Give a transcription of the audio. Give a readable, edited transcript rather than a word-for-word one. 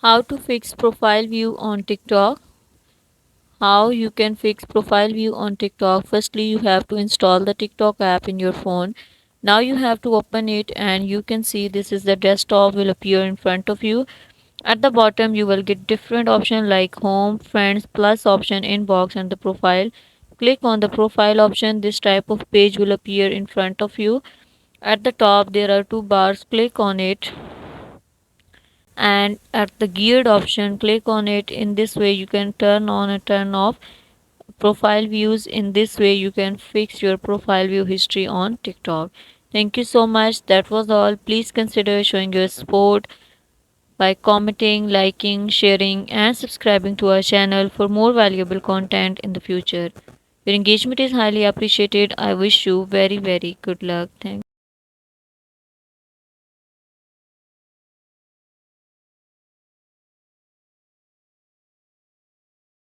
How to fix profile view on TikTok. How you can fix profile view on TikTok. Firstly, you have to install the TikTok app in your phone. Now you have to open it and you can see this is the desktop will appear in front of you. At the bottom you will get different options like home, friends, plus option, inbox and the profile. Click on the profile option. This type of page will appear in front of you. At the top there are two bars. Click on it and at the geared option click on it. In this way you can turn on and turn off profile views. In this way you can fix your profile view history on TikTok. Thank you so much. That was all. Please consider showing your support by commenting, liking, sharing and subscribing to our channel for more valuable content in the future. Your engagement is highly appreciated. I wish you very good luck. Thanks.